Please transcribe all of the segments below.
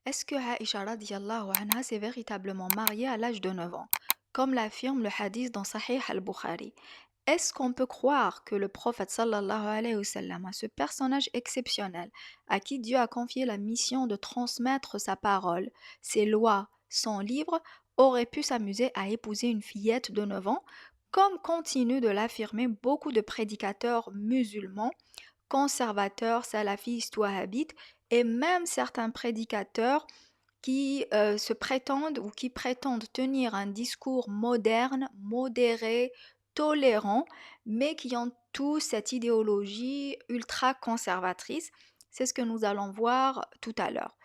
Est-ce que Aïcha radiyallahu anha s'est véritablement mariée à l'âge de 9 ans, comme l'affirme le hadith dans Sahih al-Bukhari? Est-ce qu'on peut croire que le prophète sallallahu alayhi wa sallam, ce personnage exceptionnel, à qui Dieu a confié la mission de transmettre sa parole, ses lois, son livre, aurait pu s'amuser à épouser une fillette de 9 ans, comme continuent de l'affirmer beaucoup de prédicateurs musulmans conservateurs, salafistes, wahhabites, et même certains prédicateurs qui se prétendent ou qui prétendent tenir un discours moderne, modéré, tolérant, mais qui ont tous cette idéologie ultra conservatrice. C'est ce que nous allons voir tout à l'heure.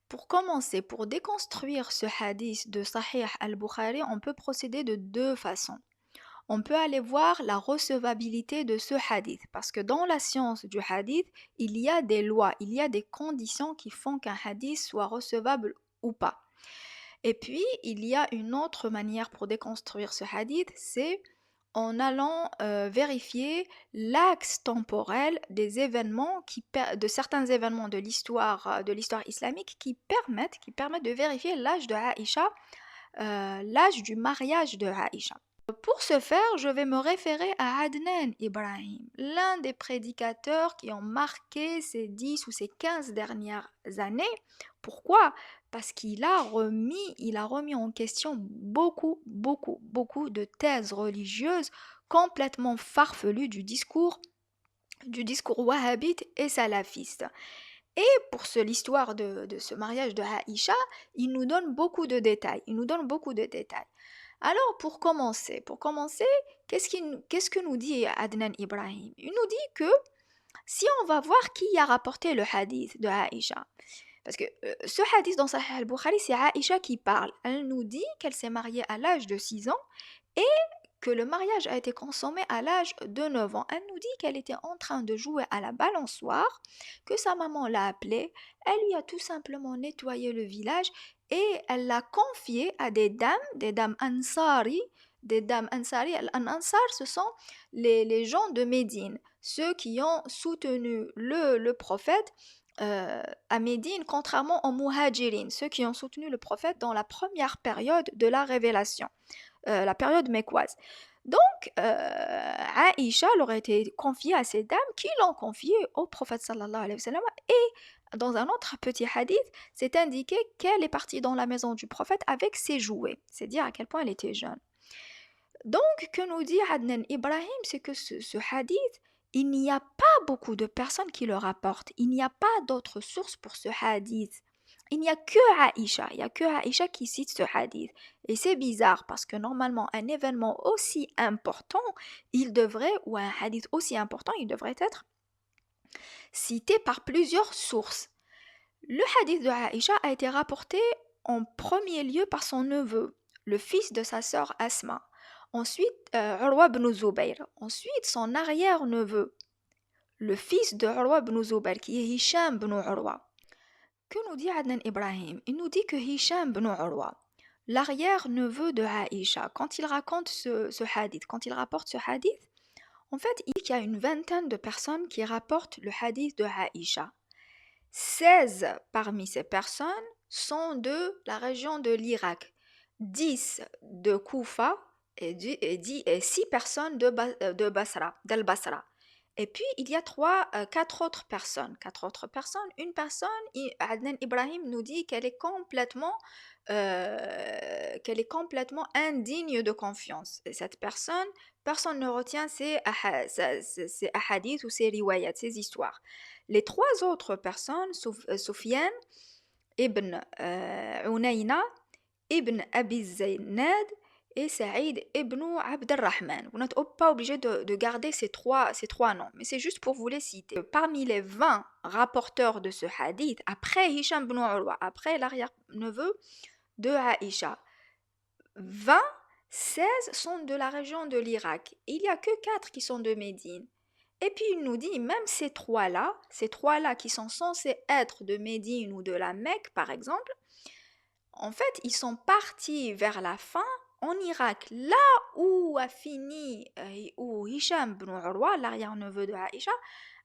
Pour commencer, pour déconstruire ce hadith de Sahih al-Bukhari, on peut procéder de deux façons. On peut aller voir la recevabilité de ce hadith, parce que dans la science du hadith, il y a des lois, il y a des conditions qui font qu'un hadith soit recevable ou pas. Et puis, il y a une autre manière pour déconstruire ce hadith, c'est en allant vérifier l'axe temporel des événements de certains événements de l'histoire islamique qui permettent de vérifier l'âge de Aïcha, l'âge du mariage de Aïcha. Pour ce faire, je vais me référer à Adnan Ibrahim, l'un des prédicateurs qui ont marqué ces 10 ou ces 15 dernières années. Pourquoi? Parce qu'il a remis en question beaucoup, beaucoup, beaucoup de thèses religieuses complètement farfelues du discours wahhabite et salafiste. Et pour l'histoire de ce mariage de Aïcha, il nous donne beaucoup de détails. Alors, pour commencer, qu'est-ce que nous dit Adnan Ibrahim? Il nous dit que si on va voir qui a rapporté le hadith de Aïcha, parce que ce hadith dans Sahih al-Bukhari, c'est Aïcha qui parle. Elle nous dit qu'elle s'est mariée à l'âge de 6 ans et que le mariage a été consommé à l'âge de 9 ans. Elle nous dit qu'elle était en train de jouer à la balançoire, que sa maman l'a appelée, elle lui a tout simplement nettoyé le village et elle l'a confié à des dames ansari. Des dames ansari, al-ansar, ce sont les gens de Médine, ceux qui ont soutenu le prophète à Médine, contrairement aux muhajirin, ceux qui ont soutenu le prophète dans la première période de la révélation, la période mécoise. Donc, Aïcha aurait été confiée à ces dames qui l'ont confiée au prophète sallallahu alayhi wa sallam. Et dans un autre petit hadith, c'est indiqué qu'elle est partie dans la maison du prophète avec ses jouets. C'est dire à quel point elle était jeune. Donc, que nous dit Adnan Ibrahim, c'est que ce hadith, il n'y a pas beaucoup de personnes qui le rapportent. Il n'y a pas d'autres sources pour ce hadith. Il n'y a que Aïcha. Il n'y a que Aïcha qui cite ce hadith. Et c'est bizarre parce que normalement, un événement aussi important, ou un hadith aussi important, il devrait être cité par plusieurs sources. Le hadith de Aïcha a été rapporté en premier lieu par son neveu, le fils de sa sœur Asma. Ensuite, Urwa ibn Zubayr. Ensuite, son arrière-neveu, le fils de Urwa ibn Zubayr, qui est Hisham ibn Urwa. Que nous dit Adnan Ibrahim? Il nous dit que Hisham ibn Urwa, l'arrière-neveu de Aïcha, quand il raconte ce hadith, quand il rapporte ce hadith, en fait, il dit qu'il y a une vingtaine de personnes qui rapportent le hadith de Aïcha. 16 parmi ces personnes sont de la région de l'Irak, 10 de Koufa et 6 personnes de Basra, d'Al-Basra. Et puis, il y a 4 autres personnes. Une personne, Adnan Ibrahim nous dit qu'elle est complètement indigne de confiance. Et cette personne ne retient ses ahadiths ou ses riwayat, ses histoires. Les 3 autres personnes, Soufiane, Ibn Unayna, Ibn Abi Zaynad et Saïd ibn Abd al-Rahman. Vous n'êtes pas obligé de garder ces trois noms, mais c'est juste pour vous les citer. Parmi les 20 rapporteurs de ce hadith, après Hisham ibn Urwa, après l'arrière-neveu de Aïcha, 16 sont de la région de l'Irak. Il n'y a que 4 qui sont de Médine. Et puis il nous dit, même ces trois-là qui sont censés être de Médine ou de la Mecque par exemple, en fait, ils sont partis vers la fin en Irak, là où a fini, où Hisham ibn Urwa, l'arrière-neveu de Aïcha,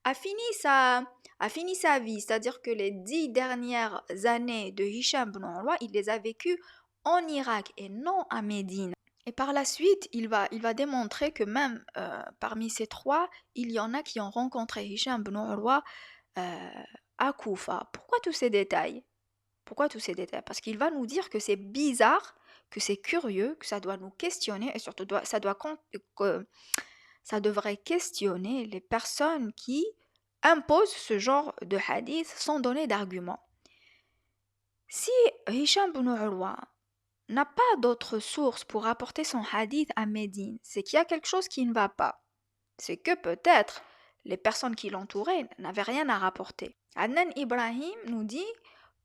a fini sa, a fini sa vie, c'est-à-dire que les 10 dernières années de Hicham ibn Urwa, il les a vécues en Irak et non à Médine. Et par la suite, il va démontrer que même parmi ces trois, il y en a qui ont rencontré Hicham ibn Urwa euh, à Koufa. Pourquoi tous ces détails? Pourquoi tous ces détails? Parce qu'il va nous dire que c'est bizarre, que c'est curieux, que ça doit nous questionner et surtout ça devrait questionner les personnes qui imposent ce genre de hadith sans donner d'argument. Si Hicham ibn Urwa n'a pas d'autre source pour rapporter son hadith à Médine, c'est qu'il y a quelque chose qui ne va pas. C'est que peut-être les personnes qui l'entouraient n'avaient rien à rapporter. Adnan Ibrahim nous dit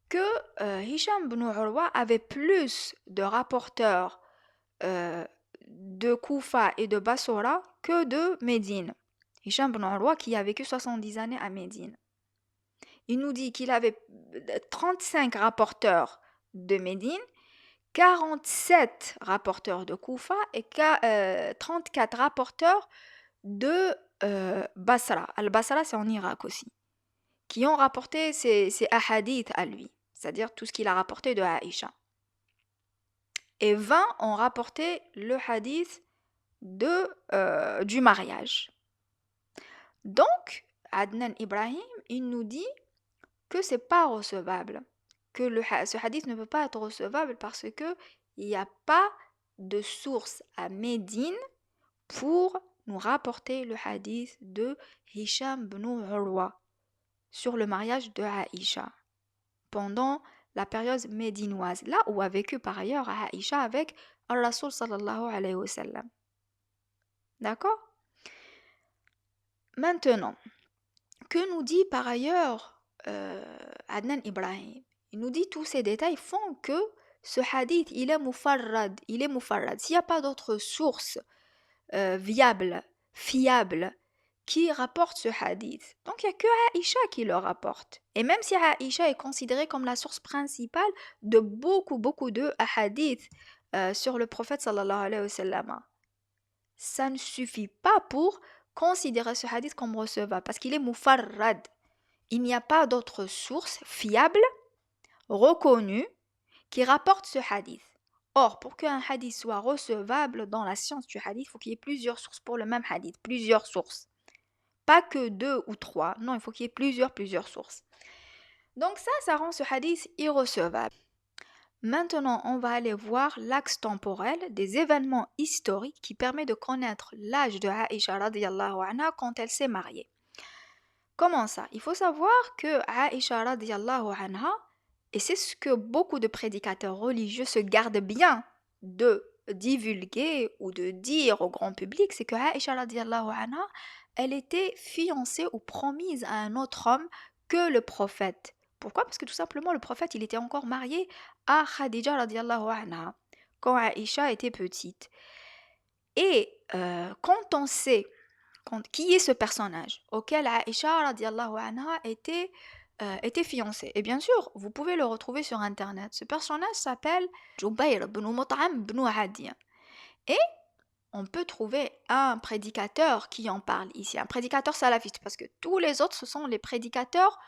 que Hicham ibn Urwa avait plus de rapporteurs euh, de Koufa et de Bassora que de Médine. Hicham ibn Urwa qui a vécu 70 années à Médine. Il nous dit qu'il avait 35 rapporteurs de Médine, 47 rapporteurs de Koufa et 34 rapporteurs de Basra. Al-Basra, c'est en Irak aussi. Qui ont rapporté ces ahadiths à lui, c'est-à-dire tout ce qu'il a rapporté de Aïcha. Et 20 ont rapporté le hadith du mariage. Donc, Adnan Ibrahim, il nous dit que c'est pas recevable, que ce hadith ne peut pas être recevable parce que il n'y a pas de source à Médine pour nous rapporter le hadith de Hisham ibn Urwa sur le mariage de Aïcha pendant la période médinoise, là où a vécu par ailleurs Aïcha avec Al-Rasul sallallahu alayhi wa sallam. D'accord? Maintenant, que nous dit par ailleurs Adnan Ibrahim? Il nous dit tous ces détails font que ce hadith, il est mufarrad. S'il n'y a pas d'autre source viable, fiable, qui rapporte ce hadith. Donc il n'y a que Aïcha qui le rapporte. Et même si Aïcha est considérée comme la source principale de beaucoup de hadiths sur le prophète sallallahu alayhi wa sallam, ça ne suffit pas pour considérer ce hadith comme recevable parce qu'il est mufarrad. Il n'y a pas d'autre source fiable, reconnue, qui rapporte ce hadith. Or, pour qu'un hadith soit recevable dans la science du hadith, il faut qu'il y ait plusieurs sources pour le même hadith, plusieurs sources. Pas que 2 ou 3, non, il faut qu'il y ait plusieurs sources. Donc ça rend ce hadith irrecevable. Maintenant, on va aller voir l'axe temporel des événements historiques qui permet de connaître l'âge de Aïcha radiyallahu anha quand elle s'est mariée. Comment ça? Il faut savoir que Aïcha radiyallahu anha, et c'est ce que beaucoup de prédicateurs religieux se gardent bien de divulguer ou de dire au grand public, c'est que Aïcha radiyallahu anha, elle était fiancée ou promise à un autre homme que le prophète. Pourquoi? Parce que tout simplement le prophète, il était encore marié à Khadija radiyallahu anha quand Aïcha était petite. Et quand on sait qui est ce personnage auquel Aïcha radiyallahu anha était fiancée. Et bien sûr, vous pouvez le retrouver sur internet. Ce personnage s'appelle Jubayr ibn Mut'am ibn Adi. Et on peut trouver un prédicateur qui en parle ici, un prédicateur salafiste, parce que tous les autres, ce sont les prédicateurs,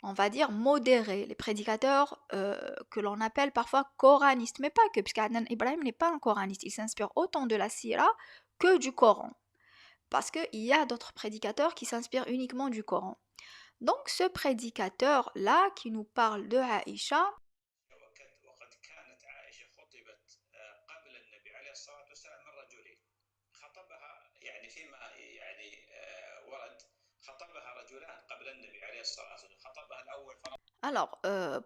on va dire, modérés, les prédicateurs que l'on appelle parfois coranistes, mais pas que, puisque Adnan Ibrahim n'est pas un coraniste, il s'inspire autant de la Sira que du Coran. Parce qu'il y a d'autres prédicateurs qui s'inspirent uniquement du Coran. Donc ce prédicateur-là qui nous parle de Aïcha, alors,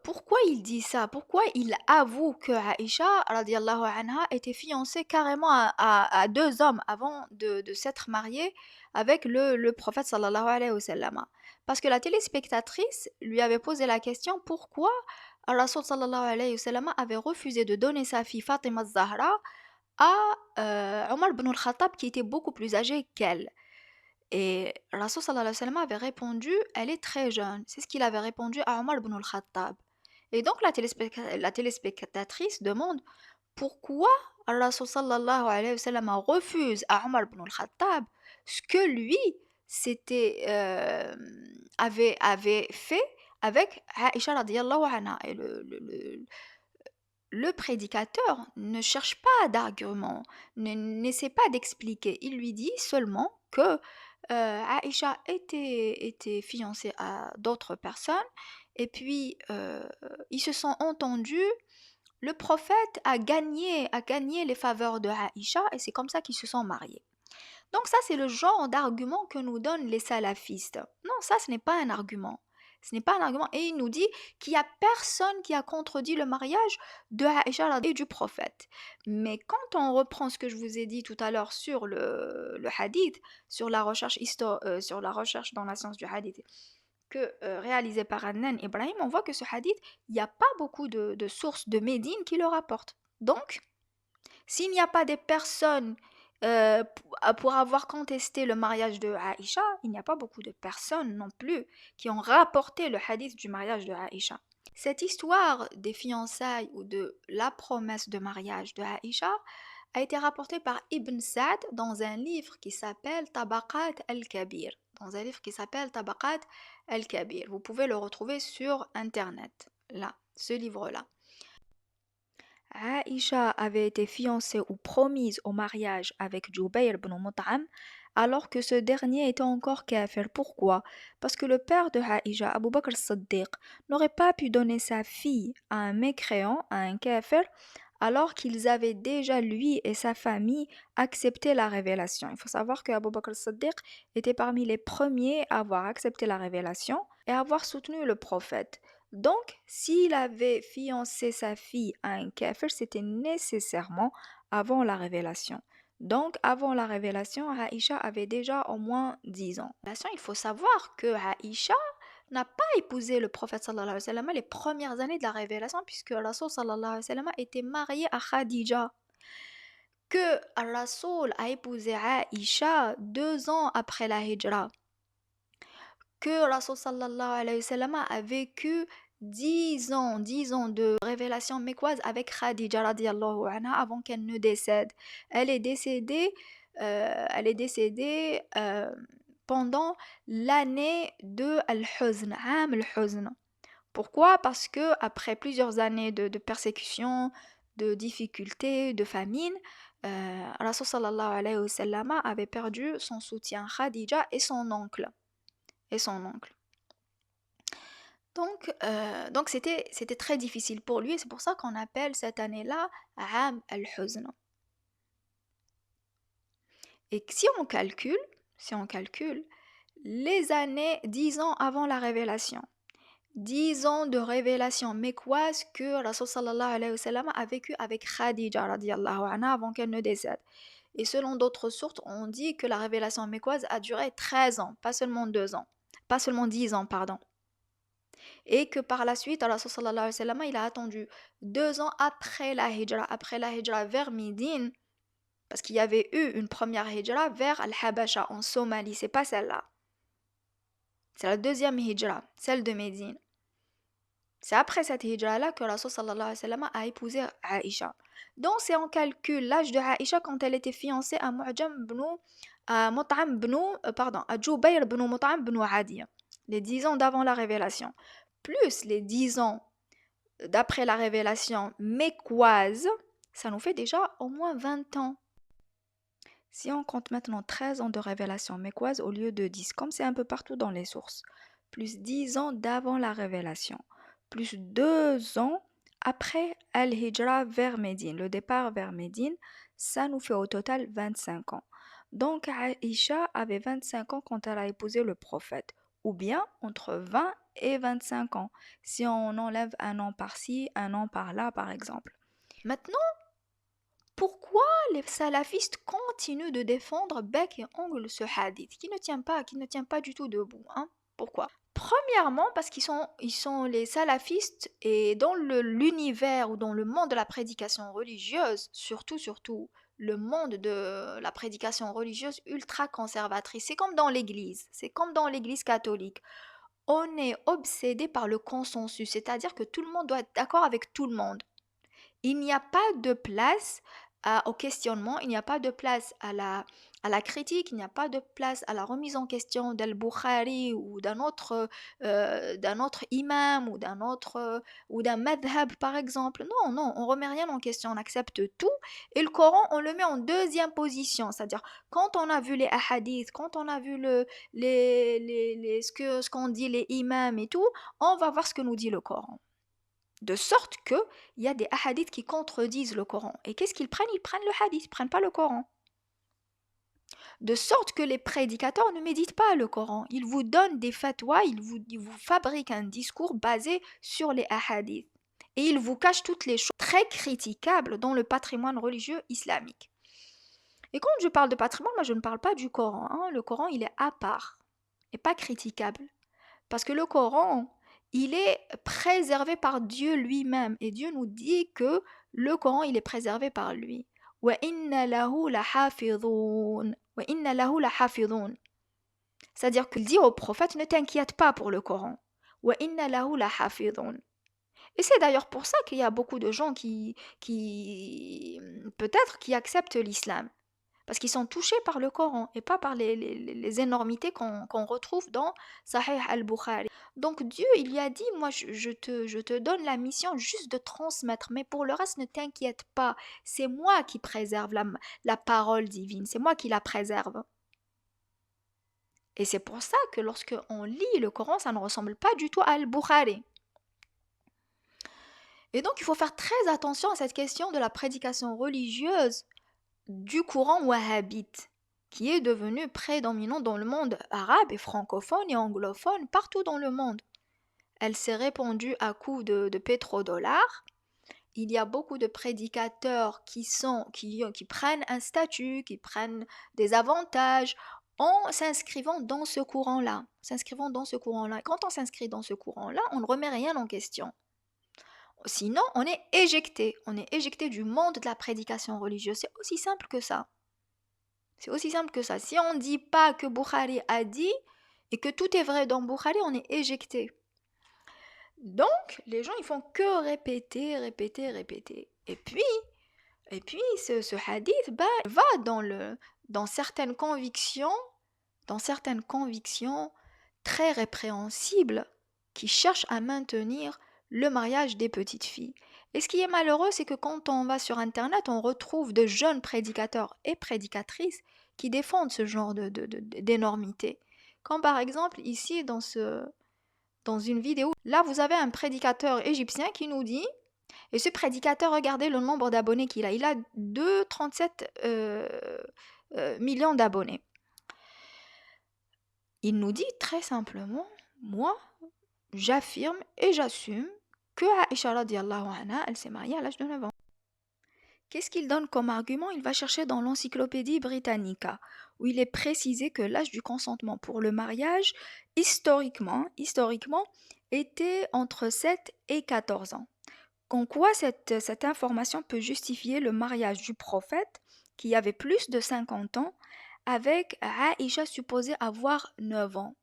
pourquoi il dit ça? Pourquoi il avoue que Aïcha, radiallahu anha, était fiancée carrément à deux hommes avant de s'être mariée avec le prophète sallallahu alayhi wa sallam? Parce que la téléspectatrice lui avait posé la question pourquoi Rasul sallallahu alayhi wa sallam avait refusé de donner sa fille Fatima Zahra à Omar ibn al-Khattab qui était beaucoup plus âgé qu'elle. Et Rasul sallallahu alayhi wa sallam avait répondu, elle est très jeune. C'est ce qu'il avait répondu à Omar ibn al-Khattab. Et donc la téléspectatrice demande pourquoi Rasul sallallahu alayhi wa sallam refuse à Omar ibn al-Khattab ce que lui, s'était avait fait avec Aïcha radiyallahu anha. Et le prédicateur ne cherche pas d'argument, n'essaie pas d'expliquer. Il lui dit seulement que Aïcha était fiancée à d'autres personnes et puis ils se sont entendus. Le prophète a gagné les faveurs de Aïcha et c'est comme ça qu'ils se sont mariés. Donc ça, c'est le genre d'argument que nous donnent les salafistes. Non, ça, ce n'est pas un argument. Ce n'est pas un argument. Et il nous dit qu'il n'y a personne qui a contredit le mariage de Aïcha et du prophète. Mais quand on reprend ce que je vous ai dit tout à l'heure sur le hadith, sur la recherche, sur la recherche dans la science du hadith, réalisée par Adnan Ibrahim, on voit que ce hadith, il n'y a pas beaucoup de sources de Médine qui le rapportent. Donc, s'il n'y a pas des personnes pour avoir contesté le mariage de Aïcha, il n'y a pas beaucoup de personnes non plus qui ont rapporté le hadith du mariage de Aïcha. Cette histoire des fiançailles ou de la promesse de mariage de Aïcha a été rapportée par Ibn Sa'd dans un livre qui s'appelle Tabaqat al-Kabir. Dans un livre qui s'appelle Tabaqat al-Kabir. Vous pouvez le retrouver sur Internet, là, ce livre-là. Aïcha avait été fiancée ou promise au mariage avec Jubayr ibn Mut'am alors que ce dernier était encore kafir. Pourquoi? Parce que le père de Aïcha, Abu Bakr as-Siddiq, n'aurait pas pu donner sa fille à un mécréant, à un kafir, alors qu'ils avaient déjà, lui et sa famille, accepté la révélation. Il faut savoir que Abu Bakr as-Siddiq était parmi les premiers à avoir accepté la révélation et à avoir soutenu le prophète. Donc, s'il avait fiancé sa fille à un kafir, c'était nécessairement avant la révélation. Donc, avant la révélation, Aïcha avait déjà au moins 10 ans. Il faut savoir que Aïcha n'a pas épousé le prophète sallallahu alayhi wa sallam les premières années de la révélation, puisque Rasoul sallallahu alayhi wa sallam était marié à Khadija. Que Rasoul a épousé Aïcha 2 ans après la hijra. Que Rasoul sallallahu alayhi wa sallam a vécu 10 ans de révélation mécoise avec Khadija radiallahu anha avant qu'elle ne décède. Elle est décédée pendant l'année de Al-Huzn, Am al-Huzn. Pourquoi? Parce que après plusieurs années de persécution, de difficultés, de famine, Rasul sallallahu alayhi wa sallam avait perdu son soutien Khadija et son oncle. Donc c'était très difficile pour lui et c'est pour ça qu'on appelle cette année-là Am al-Huzn. Et si on calcule les années 10 ans avant la révélation, 10 ans de révélation mécoise que Rasul sallallahu alayhi wa sallam a vécu avec Khadija radiallahu anha avant qu'elle ne décède. Et selon d'autres sources, on dit que la révélation mécoise a duré 13 ans, pas seulement 2 ans, pas seulement 10 ans, pardon. Et que par la suite, Rasul sallallahu alayhi wa sallam, il a attendu 2 ans après la hijra vers Médine, parce qu'il y avait eu une première hijra vers Al-Habasha en Somalie, c'est pas celle-là. C'est la deuxième hijra, celle de Médine. C'est après cette hijra-là que Rasul sallallahu alayhi wa sallam a épousé Aïcha. Donc si on calcule l'âge de Aïcha quand elle était fiancée à Jubayr ibn Mut'am ibn Adiya, les 10 ans d'avant la révélation, plus les 10 ans d'après la révélation mécoise, ça nous fait déjà au moins 20 ans. Si on compte maintenant 13 ans de révélation mécoise au lieu de 10, comme c'est un peu partout dans les sources, plus 10 ans d'avant la révélation, plus 2 ans après Al-Hijra vers Médine, le départ vers Médine, ça nous fait au total 25 ans. Donc Aïcha avait 25 ans quand elle a épousé le prophète, ou bien entre 20 et 25 ans, si on enlève un an par-ci, un an par-là par exemple. Maintenant, pourquoi les salafistes continuent de défendre bec et ongle ce hadith qui ne tient pas du tout debout, hein? Pourquoi? Premièrement, parce ils sont les salafistes et dans l'univers ou dans le monde de la prédication religieuse, surtout le monde de la prédication religieuse ultra conservatrice, c'est comme dans l'église catholique. On est obsédé par le consensus, c'est-à-dire que tout le monde doit être d'accord avec tout le monde. Il n'y a pas de place au questionnement, il n'y a pas de place à la critique, il n'y a pas de place à la remise en question d'Al-Bukhari ou d'un autre imam ou d'un madhab par exemple. Non, non, on remet rien en question, on accepte tout et le Coran, on le met en deuxième position, c'est-à-dire quand on a vu les hadiths, quand on a vu ce qu'on dit les imams et tout, on va voir ce que nous dit le Coran. De sorte que il y a des hadiths qui contredisent le Coran. Et qu'est-ce qu'ils prennent? Ils prennent le hadith, ils prennent pas le Coran. De sorte que les prédicateurs ne méditent pas le Coran. Ils vous donnent des fatwas, ils vous fabriquent un discours basé sur les hadiths. Et ils vous cachent toutes les choses très critiquables dans le patrimoine religieux islamique. Et quand je parle de patrimoine, moi je ne parle pas du Coran. Hein. Le Coran, il est à part et pas critiquable. Parce que le Coran, il est préservé par Dieu lui-même. Et Dieu nous dit que le Coran, il est préservé par lui. وَإِنَّ لَهُ لَحَافِظُونَ وَإِنَّ لَهُ لَحَافِظُونَ. C'est-à-dire qu'il dit au prophète, ne t'inquiète pas pour le Coran. وَإِنَّ لَهُ لَحَافِظُونَ. Et c'est d'ailleurs pour ça qu'il y a beaucoup de gens qui peut-être, qui acceptent l'islam. Parce qu'ils sont touchés par le Coran et pas par les énormités qu'on retrouve dans Sahih al-Bukhari. Donc Dieu, il lui a dit, moi je te donne la mission juste de transmettre, mais pour le reste ne t'inquiète pas, c'est moi qui préserve la parole divine, c'est moi qui la préserve. Et c'est pour ça que lorsque on lit le Coran, ça ne ressemble pas du tout à al-Bukhari. Et donc il faut faire très attention à cette question de la prédication religieuse du courant wahhabite, qui est devenu prédominant dans le monde arabe et francophone et anglophone partout dans le monde. Elle s'est répandue à coups de pétrodollars. Il y a beaucoup de prédicateurs qui prennent un statut, qui prennent des avantages en s'inscrivant dans ce courant-là. Quand on s'inscrit dans ce courant-là, on ne remet rien en question. Sinon, on est éjecté du monde de la prédication religieuse. C'est aussi simple que ça. Si on ne dit pas que Bukhari a dit et que tout est vrai dans Bukhari, on est éjecté. Donc, les gens, ils font que répéter. Et puis ce hadith, va dans certaines convictions très répréhensibles qui cherchent à maintenir le mariage des petites filles. Et ce qui est malheureux, c'est que quand on va sur Internet, on retrouve de jeunes prédicateurs et prédicatrices qui défendent ce genre d'énormité. Comme par exemple ici dans une vidéo, là vous avez un prédicateur égyptien qui nous dit, et ce prédicateur, regardez le nombre d'abonnés qu'il a. Il a 2,37 millions d'abonnés. Il nous dit très simplement, moi, j'affirme et j'assume que Aïcha radiallahu anha, elle s'est mariée à l'âge de 9 ans. Qu'est-ce qu'il donne comme argument? Il va chercher dans l'Encyclopédie Britannica, où il est précisé que l'âge du consentement pour le mariage, historiquement, était entre 7 et 14 ans. En quoi cette information peut justifier le mariage du prophète, qui avait plus de 50 ans, avec Aïcha supposée avoir 9 ans?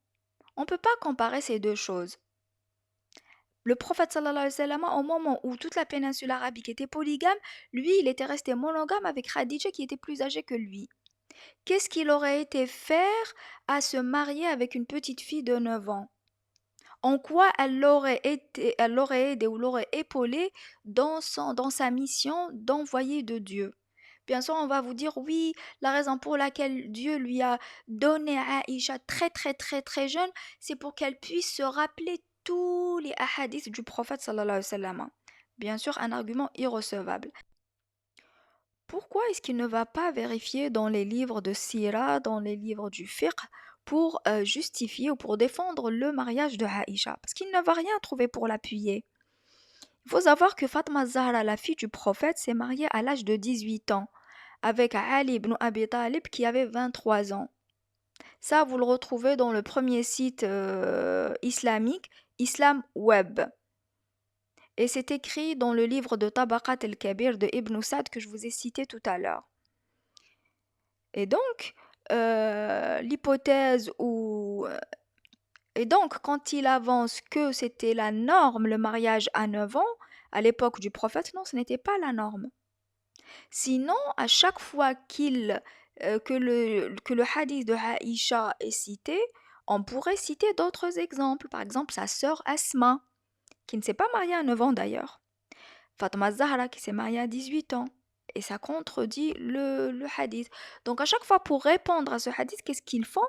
On ne peut pas comparer ces deux choses. Le prophète sallallahu alayhi wa sallam, au moment où toute la péninsule arabique était polygame, lui, il était resté monogame avec Khadija qui était plus âgée que lui. Qu'est-ce qu'il aurait été faire à se marier avec une petite fille de 9 ans? En quoi elle l'aurait aidé ou l'aurait épaulé dans sa mission d'envoyé de Dieu? Bien sûr, on va vous dire oui, la raison pour laquelle Dieu lui a donné à Aïcha très très très très jeune, c'est pour qu'elle puisse se rappeler tous les hadiths du prophète sallallahu alayhi wa sallam. Bien sûr, un argument irrecevable. Pourquoi est-ce qu'il ne va pas vérifier dans les livres de Sira, dans les livres du fiqh, pour justifier ou pour défendre le mariage de Aïcha? Parce qu'il ne va rien trouver pour l'appuyer. Il faut savoir que Fatma Zahra, la fille du prophète, s'est mariée à l'âge de 18 ans avec Ali ibn Abi Talib qui avait 23 ans. Ça, vous le retrouvez dans le premier site islamique, Islam Web. Et c'est écrit dans le livre de Tabaqat al-Kabir de Ibn Sa'd que je vous ai cité tout à l'heure. Et donc, l'hypothèse où... Et donc, quand il avance que c'était la norme, le mariage à 9 ans, à l'époque du prophète, non, ce n'était pas la norme. Sinon, à chaque fois que le hadith de Aïcha est cité, on pourrait citer d'autres exemples. Par exemple, sa sœur Asma, qui ne s'est pas mariée à 9 ans d'ailleurs. Fatma Zahra, qui s'est mariée à 18 ans. Et ça contredit le hadith. Donc à chaque fois, pour répondre à ce hadith, qu'est-ce qu'ils font?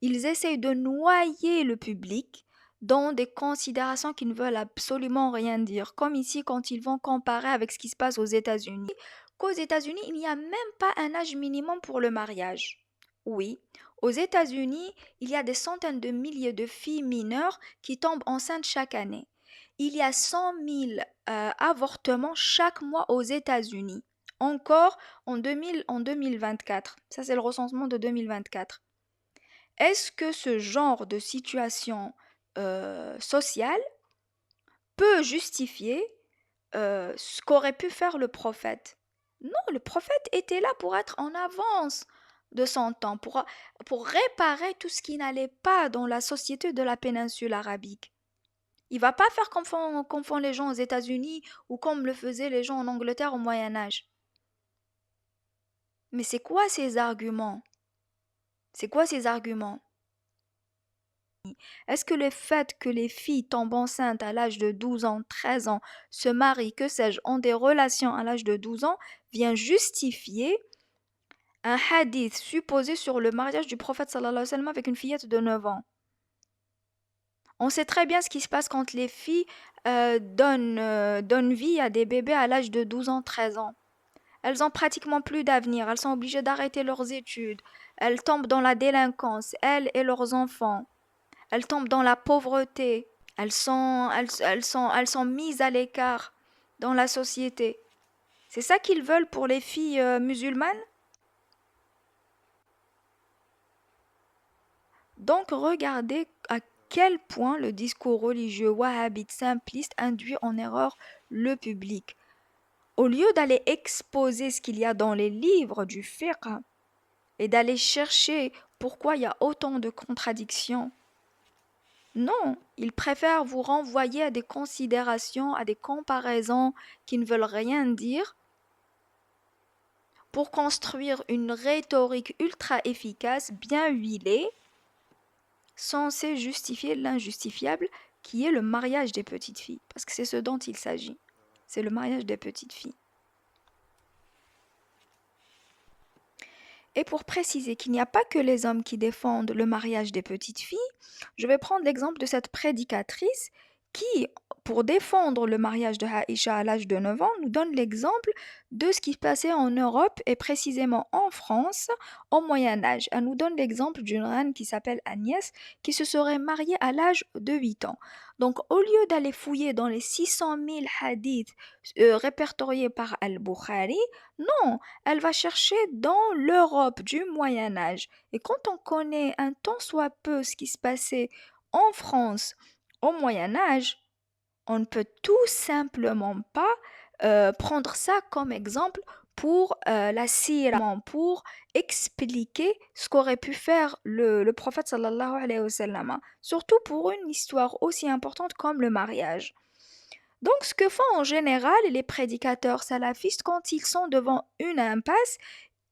Ils essayent de noyer le public dans des considérations qui ne veulent absolument rien dire. Comme ici, quand ils vont comparer avec ce qui se passe aux États-Unis. Qu'aux États-Unis, il n'y a même pas un âge minimum pour le mariage. Oui, aux États-Unis, il y a des centaines de milliers de filles mineures qui tombent enceintes chaque année. Il y a 100 000 avortements chaque mois aux États-Unis. Encore en 2024. Ça, c'est le recensement de 2024. Est-ce que ce genre de situation sociale peut justifier ce qu'aurait pu faire le prophète? Non, le prophète était là pour être en avance de son temps, pour réparer tout ce qui n'allait pas dans la société de la péninsule arabique. Il va pas faire comme font les gens aux États-Unis ou comme le faisaient les gens en Angleterre au Moyen Âge. Mais c'est quoi ces arguments? C'est quoi ces arguments? Est-ce que le fait que les filles tombent enceintes à l'âge de 12 ans, 13 ans, se marient, que sais-je, ont des relations à l'âge de 12 ans, vient justifier un hadith supposé sur le mariage du prophète sallallahu alayhi wa sallam avec une fillette de 9 ans? On sait très bien ce qui se passe quand les filles donnent vie à des bébés à l'âge de 12 ans, 13 ans. Elles ont pratiquement plus d'avenir, elles sont obligées d'arrêter leurs études, elles tombent dans la délinquance, elles et leurs enfants, elles tombent dans la pauvreté, elles sont mises à l'écart dans la société. C'est ça qu'ils veulent pour les filles musulmanes? Donc regardez à quel point le discours religieux wahhabite simpliste induit en erreur le public. Au lieu d'aller exposer ce qu'il y a dans les livres du fiqh et d'aller chercher pourquoi il y a autant de contradictions, non, ils préfèrent vous renvoyer à des considérations, à des comparaisons qui ne veulent rien dire pour construire une rhétorique ultra efficace, bien huilée, censée justifier l'injustifiable, qui est le mariage des petites filles. Parce que c'est ce dont il s'agit. C'est le mariage des petites filles. Et pour préciser qu'il n'y a pas que les hommes qui défendent le mariage des petites filles, je vais prendre l'exemple de cette prédicatrice qui, pour défendre le mariage de Aïcha à l'âge de 9 ans, nous donne l'exemple de ce qui se passait en Europe et précisément en France au Moyen Âge. Elle nous donne l'exemple d'une reine qui s'appelle Agnès qui se serait mariée à l'âge de 8 ans. Donc au lieu d'aller fouiller dans les 600 000 hadiths répertoriés par Al-Bukhari, non, elle va chercher dans l'Europe du Moyen Âge. Et quand on connaît un tant soit peu ce qui se passait en France au Moyen Âge, on ne peut tout simplement pas prendre ça comme exemple pour la sira, pour expliquer ce qu'aurait pu faire le prophète sallallahu alayhi wa sallam, surtout pour une histoire aussi importante comme le mariage. Donc, ce que font en général les prédicateurs salafistes quand ils sont devant une impasse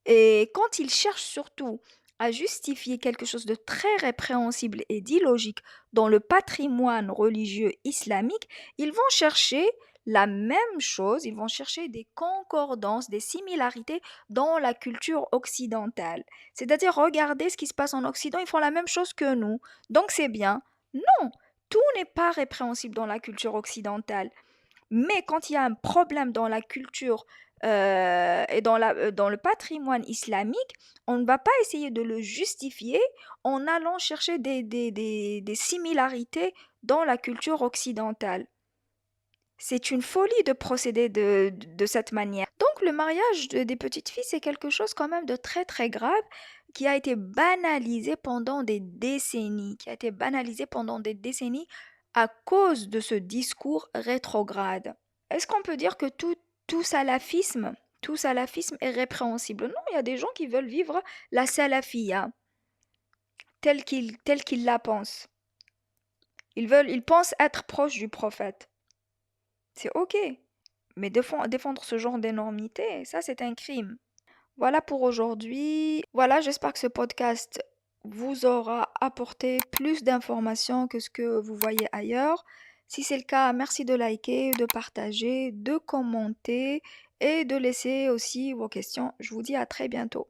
et quand ils cherchent surtout à justifier quelque chose de très répréhensible et d'illogique dans le patrimoine religieux islamique, ils vont chercher la même chose, ils vont chercher des concordances, des similarités dans la culture occidentale. C'est-à-dire, regardez ce qui se passe en Occident, ils font la même chose que nous. Donc c'est bien. Non, tout n'est pas répréhensible dans la culture occidentale. Mais quand il y a un problème dans la culture et dans le patrimoine islamique, on ne va pas essayer de le justifier en allant chercher des similarités dans la culture occidentale. C'est une folie de procéder de cette manière. Donc le mariage des petites filles, c'est quelque chose quand même de très très grave qui a été banalisé pendant des décennies, qui a été banalisé pendant des décennies à cause de ce discours rétrograde. Est-ce qu'on peut dire que tout salafisme, tout salafisme est répréhensible? Non, il y a des gens qui veulent vivre la salafia telle qu'ils la pensent. Ils pensent être proches du prophète. C'est ok. Mais défendre ce genre d'énormité, ça c'est un crime. Voilà pour aujourd'hui. Voilà, j'espère que ce podcast vous aura apporté plus d'informations que ce que vous voyez ailleurs. Si c'est le cas, merci de liker, de partager, de commenter et de laisser aussi vos questions. Je vous dis à très bientôt.